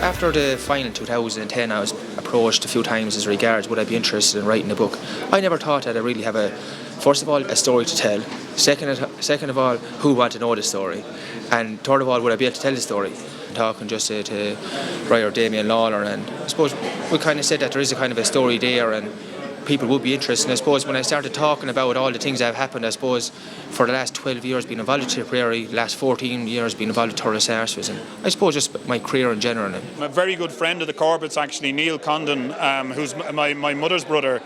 After the final 2010, I was approached a few times as regards would I be interested in writing a book. I never thought that I really have first of all, a story to tell. Second of all, who would want to know the story? And third of all, would I be able to tell the story? Talking just to writer Damien Lawler, and I suppose we kind of said that there is a kind of a story there and people would be interested. And I suppose when I started talking about all the things that have happened, I suppose for the last 12 years being involved with Tipperary, the last 14 years being involved with Thurles Sarsfields, and I suppose just my career in general. I'm a very good friend of the Corbetts actually, Neil Condon, who's my mother's brother,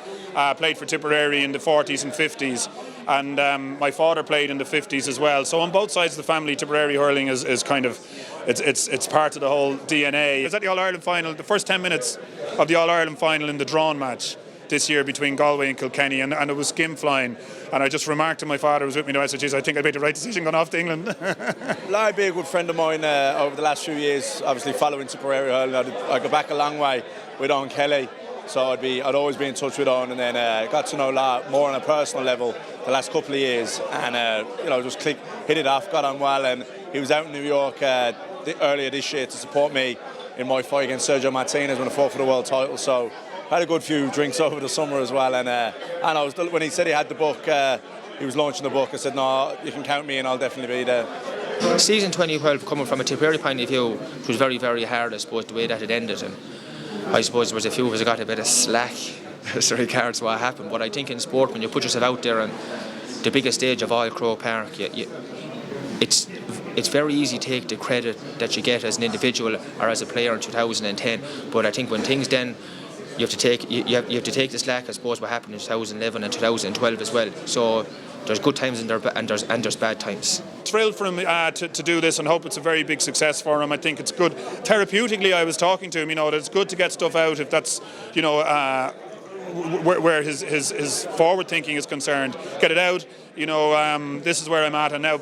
played for Tipperary in the 40s and 50s, and my father played in the 50s as well. So on both sides of the family, Tipperary hurling is kind of, it's part of the whole DNA. I was at the All-Ireland final, the first 10 minutes of the All-Ireland final in the drawn match this year between Galway and Kilkenny, and it was skim flying, and I just remarked to my father who was with me, I said, geez, I think I made the right decision going off to England. Larry being a good friend of mine over the last few years, obviously following Tipperary hurling. I go back a long way with Owen Kelly, so I'd always be in touch with Owen, and then got to know Lar more on a personal level the last couple of years, and just hit it off, got on well, and he was out in New York earlier this year to support me in my fight against Sergio Martinez when I fought for the world title, so had a good few drinks over the summer as well, and I was, when he said he had the book, he was launching the book, I said, no, you can count me in, I'll definitely be there. Season 2012, coming from a Tipperary point of view, it was very, very hard, I suppose, the way that it ended, and I suppose there was a few of us who got a bit of slack as regards what happened, but I think in sport, when you put yourself out there on the biggest stage of all Croke Park, it's very easy to take the credit that you get as an individual or as a player in 2010, but I think when things then you have to take the slack, I suppose, what happened in 2011 and 2012 as well. So there's good times and there's bad times. Thrilled for him to do this, and hope it's a very big success for him. I think it's good. Therapeutically, I was talking to him, that it's good to get stuff out if that's, where his forward thinking is concerned. Get it out. This is where I'm at, and now,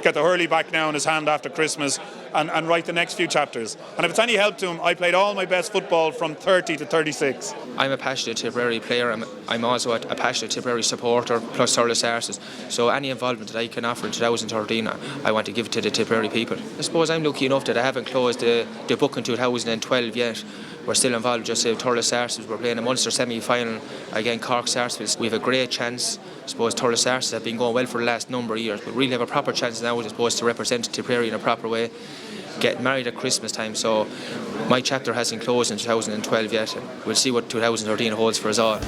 get the hurley back now in his hand after Christmas, and write the next few chapters. And if it's any help to him, I played all my best football from 30 to 36. I'm a passionate Tipperary player. I'm also a passionate Tipperary supporter, plus Thurles Sarsfields. So any involvement that I can offer in 2013, I want to give it to the Tipperary people. I suppose I'm lucky enough that I haven't closed the book in 2012 yet. We're still involved, just Thurles Sarsfields. We're playing a Munster semi-final against Cork Sarsfields. We have a great chance. I suppose Thurles Sarsfields have been going well for the last number of years, but really have a proper chance now, I suppose, to represent Tipperary in a proper way. Get married at Christmas time, so my chapter hasn't closed in 2012 yet, and we'll see what 2013 holds for us all.